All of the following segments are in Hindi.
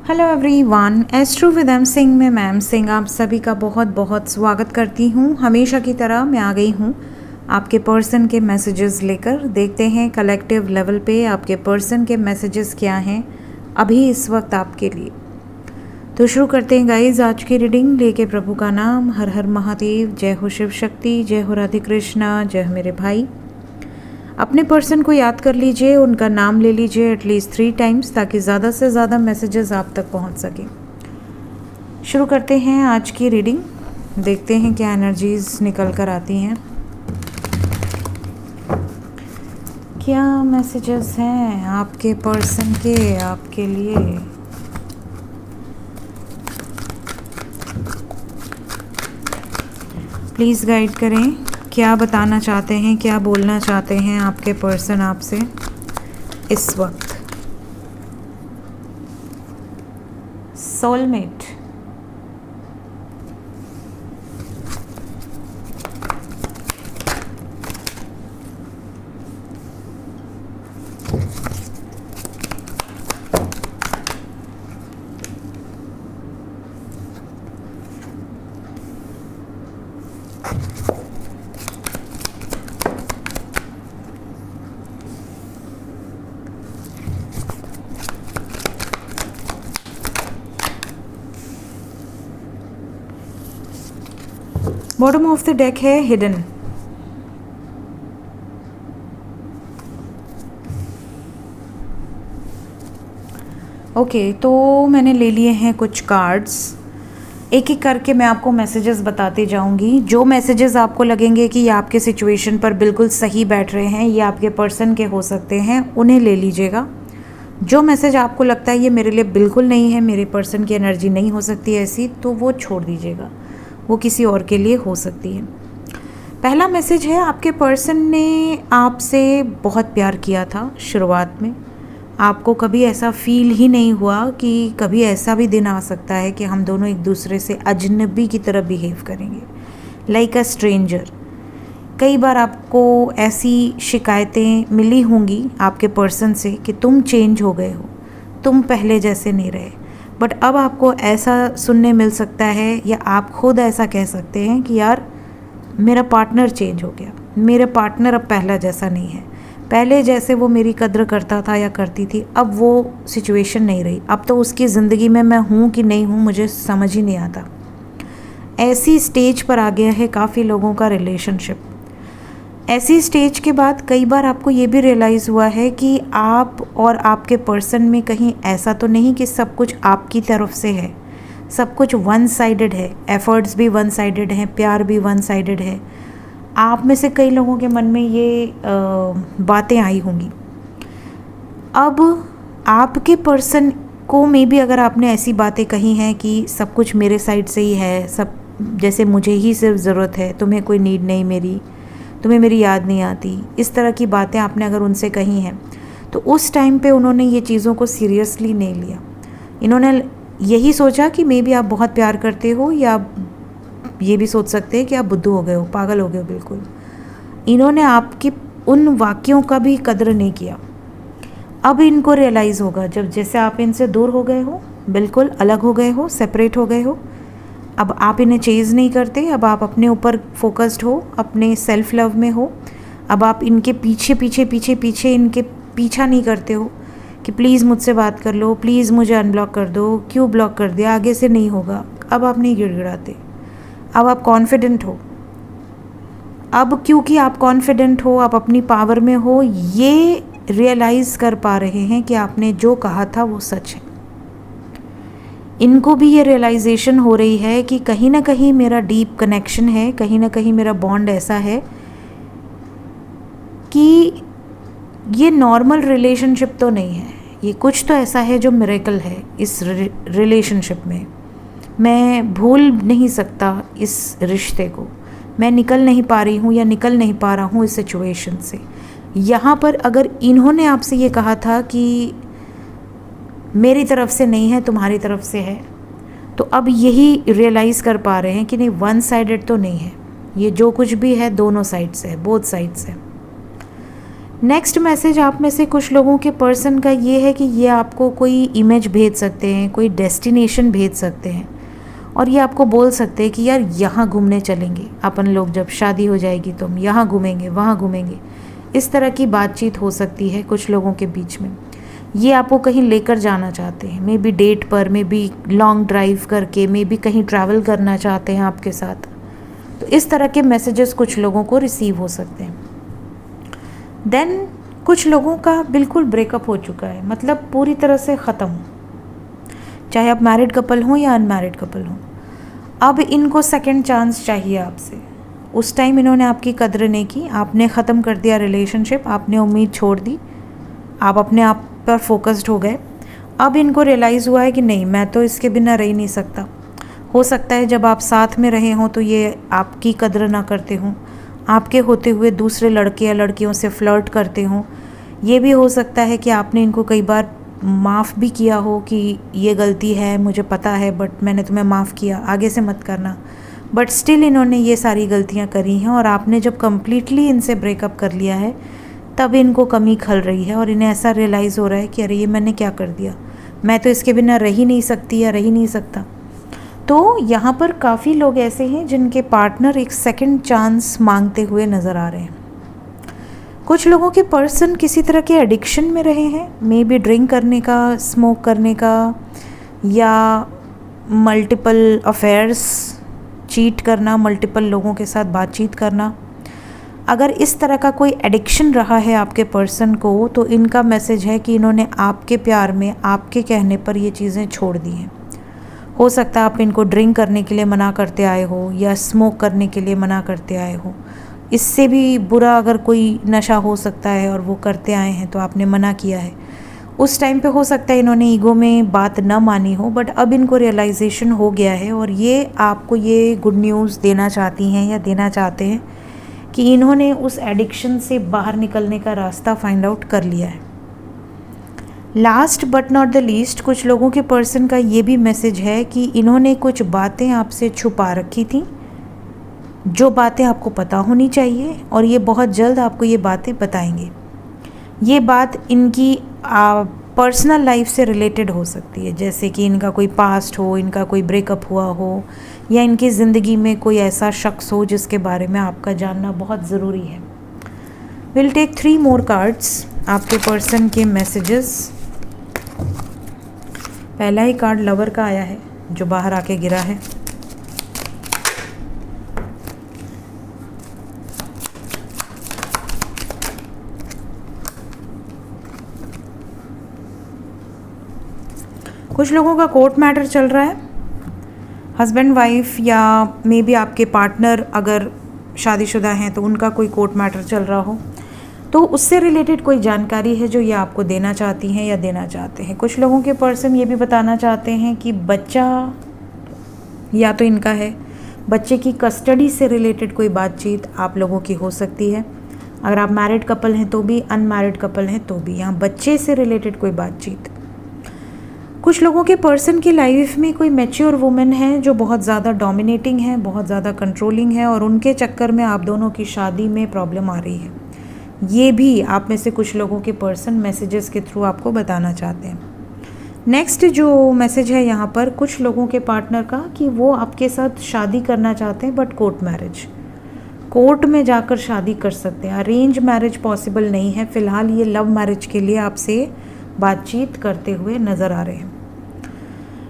Hello everyone, astro with M Singh में मैम सिंह आप सभी का बहुत बहुत स्वागत करती हूँ। हमेशा की तरह मैं आ गई हूँ आपके पर्सन के मैसेजेस लेकर। देखते हैं कलेक्टिव लेवल पे आपके पर्सन के मैसेजेस क्या हैं अभी इस वक्त आपके लिए। तो शुरू करते हैं गाइज आज की रीडिंग लेके प्रभु का नाम। हर हर महादेव, जय हो शिव शक्ति, जय हो राधे कृष्णा, जय हो मेरे भाई। अपने पर्सन को याद कर लीजिए, उनका नाम ले लीजिए एटलीस्ट 3 टाइम्स ताकि ज़्यादा से ज़्यादा मैसेजेस आप तक पहुंच सके। शुरू करते हैं आज की रीडिंग। देखते हैं क्या एनर्जीज निकल कर आती हैं, क्या मैसेजेस हैं आपके पर्सन के आपके लिए। प्लीज़ गाइड करें, क्या बताना चाहते हैं, क्या बोलना चाहते हैं आपके पर्सन आपसे इस वक्त। Soulmate, bottom of the deck है हिडन। ओके, तो मैंने ले लिए हैं कुछ कार्ड्स, एक एक करके मैं आपको मैसेजेस बताते जाऊंगी। जो मैसेजेस आपको लगेंगे कि ये आपके सिचुएशन पर बिल्कुल सही बैठ रहे हैं, ये आपके पर्सन के हो सकते हैं, उन्हें ले लीजिएगा। जो मैसेज आपको लगता है ये मेरे लिए बिल्कुल नहीं है, मेरे पर्सन की एनर्जी नहीं हो सकती ऐसी, तो वो छोड़ दीजिएगा, वो किसी और के लिए हो सकती है। पहला मैसेज है, आपके पर्सन ने आपसे बहुत प्यार किया था शुरुआत में। आपको कभी ऐसा फील ही नहीं हुआ कि कभी ऐसा भी दिन आ सकता है कि हम दोनों एक दूसरे से अजनबी की तरह बिहेव करेंगे, लाइक अ स्ट्रेंजर। कई बार आपको ऐसी शिकायतें मिली होंगी आपके पर्सन से कि तुम चेंज हो गए हो, तुम पहले जैसे नहीं रहे। बट अब आपको ऐसा सुनने मिल सकता है या आप खुद ऐसा कह सकते हैं कि यार मेरा पार्टनर चेंज हो गया, मेरा पार्टनर अब पहला जैसा नहीं है, पहले जैसे वो मेरी कद्र करता था या करती थी अब वो सिचुएशन नहीं रही, अब तो उसकी ज़िंदगी में मैं हूँ कि नहीं हूँ मुझे समझ ही नहीं आता। ऐसी स्टेज पर आ गया है काफ़ी लोगों का रिलेशनशिप। ऐसी स्टेज के बाद कई बार आपको ये भी रियलाइज़ हुआ है कि आप और आपके पर्सन में कहीं ऐसा तो नहीं कि सब कुछ आपकी तरफ से है, सब कुछ वन साइडेड है, एफर्ट्स भी वन साइडेड हैं, प्यार भी वन साइडेड है। आप में से कई लोगों के मन में ये बातें आई होंगी। अब आपके पर्सन को में भी अगर आपने ऐसी बातें कही हैं कि सब कुछ मेरे साइड से ही है, सब जैसे मुझे ही सिर्फ ज़रूरत है, तुम्हें कोई नीड नहीं मेरी, तुम्हें मेरी याद नहीं आती, इस तरह की बातें आपने अगर उनसे कही हैं, तो उस टाइम पे उन्होंने ये चीज़ों को सीरियसली नहीं लिया। इन्होंने यही सोचा कि मे बी आप बहुत प्यार करते हो, या ये भी सोच सकते हैं कि आप बुद्धू हो गए हो, पागल हो गए हो बिल्कुल। इन्होंने आपकी उन वाक्यों का भी कद्र नहीं किया। अब इनको रियलाइज़ होगा जब जैसे आप इनसे दूर हो गए हो, बिल्कुल अलग हो गए हो, सेपरेट हो गए हो, अब आप इन्हें चेज़ नहीं करते, अब आप अपने ऊपर फोकस्ड हो, अपने सेल्फ लव में हो। अब आप इनके पीछे पीछे पीछे पीछे इनके पीछा नहीं करते हो कि प्लीज़ मुझसे बात कर लो, प्लीज़ मुझे अनब्लॉक कर दो, क्यों ब्लॉक कर दिया, आगे से नहीं होगा। अब आप नहीं गिड़गिड़ाते, अब आप कॉन्फिडेंट हो। अब क्योंकि आप कॉन्फिडेंट हो, आप अपनी पावर में हो, ये रियलाइज़ कर पा रहे हैं कि आपने जो कहा था वो सच है। इनको भी ये रियलाइजेशन हो रही है कि कहीं ना कहीं मेरा डीप कनेक्शन है, कहीं ना कहीं मेरा बॉन्ड ऐसा है कि ये नॉर्मल रिलेशनशिप तो नहीं है, ये कुछ तो ऐसा है जो मिरेकल है इस रिलेशनशिप में। मैं भूल नहीं सकता इस रिश्ते को, मैं निकल नहीं पा रही हूँ या निकल नहीं पा रहा हूँ इस सिचुएशन से। यहाँ पर अगर इन्होंने आपसे ये कहा था कि मेरी तरफ से नहीं है तुम्हारी तरफ से है, तो अब यही रियलाइज़ कर पा रहे हैं कि नहीं वन साइडेड तो नहीं है, ये जो कुछ भी है दोनों साइड से है, बोथ साइड से। नेक्स्ट मैसेज आप में से कुछ लोगों के पर्सन का ये है कि ये आपको कोई इमेज भेज सकते हैं, कोई डेस्टिनेशन भेज सकते हैं और ये आपको बोल सकते हैं कि यार यहाँ घूमने चलेंगे अपन लोग, जब शादी हो जाएगी तो हम यहाँ घूमेंगे, वहाँ घूमेंगे। इस तरह की बातचीत हो सकती है कुछ लोगों के बीच में। ये आपको कहीं लेकर जाना चाहते हैं, मे बी डेट पर, मे बी लॉन्ग ड्राइव करके, मे बी कहीं ट्रैवल करना चाहते हैं आपके साथ। तो इस तरह के मैसेजेस कुछ लोगों को रिसीव हो सकते हैं। देन कुछ लोगों का बिल्कुल ब्रेकअप हो चुका है, मतलब पूरी तरह से ख़त्म, चाहे आप मैरिड कपल हों या अनमैरिड कपल हों। अब इनको सेकंड चांस चाहिए आपसे। उस टाइम इन्होंने आपकी कदर नहीं की, आपने ख़त्म कर दिया रिलेशनशिप, आपने उम्मीद छोड़ दी, आप अपने आप पर फोकस्ड हो गए। अब इनको रियलाइज़ हुआ है कि नहीं, मैं तो इसके बिना रह नहीं सकता। हो सकता है जब आप साथ में रहे हों तो ये आपकी कदर ना करते हों, आपके होते हुए दूसरे लड़के या लड़कियों से फ्लर्ट करते हों। ये भी हो सकता है कि आपने इनको कई बार माफ़ भी किया हो कि ये गलती है, मुझे पता है, बट मैंने तुम्हें माफ़ किया, आगे से मत करना। बट स्टिल इन्होंने ये सारी गलतियां करी हैं और आपने जब कम्प्लीटली इनसे ब्रेकअप कर लिया है तब इनको कमी खल रही है और इन्हें ऐसा रियलाइज़ हो रहा है कि अरे ये मैंने क्या कर दिया, मैं तो इसके बिना रह ही नहीं सकती या रह ही नहीं सकता। तो यहाँ पर काफ़ी लोग ऐसे हैं जिनके पार्टनर एक सेकंड चांस मांगते हुए नज़र आ रहे हैं। कुछ लोगों के पर्सन किसी तरह के एडिक्शन में रहे हैं, मे बी ड्रिंक करने का, स्मोक करने का, या मल्टीपल अफेयर्स, चीट करना, मल्टीपल लोगों के साथ बातचीत करना। अगर इस तरह का कोई एडिक्शन रहा है आपके पर्सन को तो इनका मैसेज है कि इन्होंने आपके प्यार में, आपके कहने पर ये चीज़ें छोड़ दी हैं। हो सकता है आप इनको ड्रिंक करने के लिए मना करते आए हो या स्मोक करने के लिए मना करते आए हो। इससे भी बुरा अगर कोई नशा हो सकता है और वो करते आए हैं तो आपने मना किया है। उस टाइम पे हो सकता है इन्होंने ईगो में बात न मानी हो, बट अब इनको रियलाइजेशन हो गया है और ये आपको ये गुड न्यूज़ देना चाहती हैं या देना चाहते हैं कि इन्होंने उस एडिक्शन से बाहर निकलने का रास्ता फाइंड आउट कर लिया है। Last but not the least, कुछ लोगों के पर्सन का ये भी मैसेज है कि इन्होंने कुछ बातें आपसे छुपा रखी थी, जो बातें आपको पता होनी चाहिए और ये बहुत जल्द आपको ये बातें बताएंगे। ये बात इनकी पर्सनल लाइफ से रिलेटेड हो सकती है, जैसे कि इनका कोई पास्ट हो, इनका कोई ब्रेकअप हुआ हो, या इनकी ज़िंदगी में कोई ऐसा शख्स हो जिसके बारे में आपका जानना बहुत ज़रूरी है। विल टेक 3 मोर कार्ड्स आपके पर्सन के मैसेजेस। पहला ही कार्ड लवर का आया है जो बाहर आके गिरा है। कुछ लोगों का कोर्ट मैटर चल रहा है, हस्बैंड वाइफ या मे बी आपके पार्टनर अगर शादीशुदा हैं तो उनका कोई कोर्ट मैटर चल रहा हो, तो उससे रिलेटेड कोई जानकारी है जो ये आपको देना चाहती हैं या देना चाहते हैं। कुछ लोगों के पर्सन ये भी बताना चाहते हैं कि बच्चा या तो इनका है, बच्चे की कस्टडी से रिलेटेड कोई बातचीत आप लोगों की हो सकती है। अगर आप मैरिड कपल हैं तो भी, अनमैरिड कपल हैं तो भी, यहाँ बच्चे से रिलेटेड कोई बातचीत। कुछ लोगों के पर्सन की लाइफ में कोई मैच्योर वुमेन है जो बहुत ज़्यादा डोमिनेटिंग है, बहुत ज़्यादा कंट्रोलिंग है और उनके चक्कर में आप दोनों की शादी में प्रॉब्लम आ रही है। ये भी आप में से कुछ लोगों के पर्सन मैसेजेस के थ्रू आपको बताना चाहते हैं। नेक्स्ट जो मैसेज है यहाँ पर कुछ लोगों के पार्टनर का कि वो आपके साथ शादी करना चाहते हैं, बट कोर्ट मैरिज, कोर्ट में जाकर शादी कर सकते हैं। अरेंज मैरिज पॉसिबल नहीं है फ़िलहाल, ये लव मैरिज के लिए आपसे बातचीत करते हुए नज़र आ रहे हैं।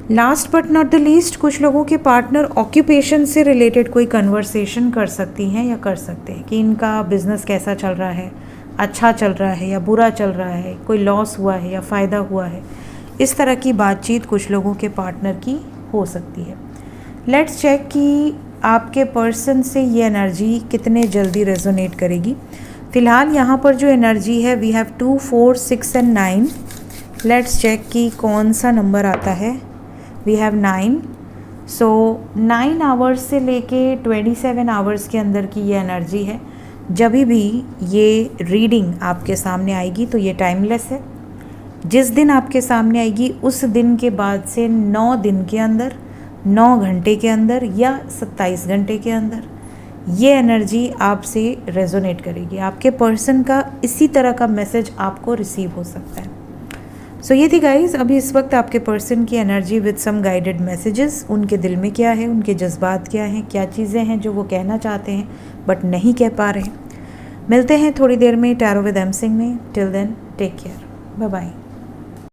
Last but not the least, कुछ लोगों के पार्टनर ऑक्यूपेशन से रिलेटेड कोई कन्वर्सेशन कर सकती हैं या कर सकते हैं कि इनका बिजनेस कैसा चल रहा है, अच्छा चल रहा है या बुरा चल रहा है, कोई लॉस हुआ है या फ़ायदा हुआ है। इस तरह की बातचीत कुछ लोगों के पार्टनर की हो सकती है। लेट्स चेक कि आपके पर्सन से ये एनर्जी कितने जल्दी रेजोनेट करेगी। फ़िलहाल यहाँ पर जो एनर्जी है we have 2, 4, 6 and 9। Let's check कि कौन सा नंबर आता है। We have 9। सो 9 आवर्स से लेके 27 आवर्स के अंदर की ये एनर्जी है। जब भी ये रीडिंग आपके सामने आएगी तो ये टाइमलेस है। जिस दिन आपके सामने आएगी उस दिन के बाद से 9 दिन के अंदर, 9 घंटे के अंदर या 27 घंटे के अंदर ये एनर्जी आपसे रेजोनेट करेगी, आपके पर्सन का इसी तरह का मैसेज आपको रिसीव हो सकता है। सो ये थी गाइस अभी इस वक्त आपके पर्सन की energy with some guided messages. उनके दिल में क्या है, उनके जज्बात क्या हैं, क्या चीज़ें हैं जो वो कहना चाहते हैं बट नहीं कह पा रहे हैं। मिलते हैं थोड़ी देर में टैरो विद एम सिंह में। Till then take care, bye bye.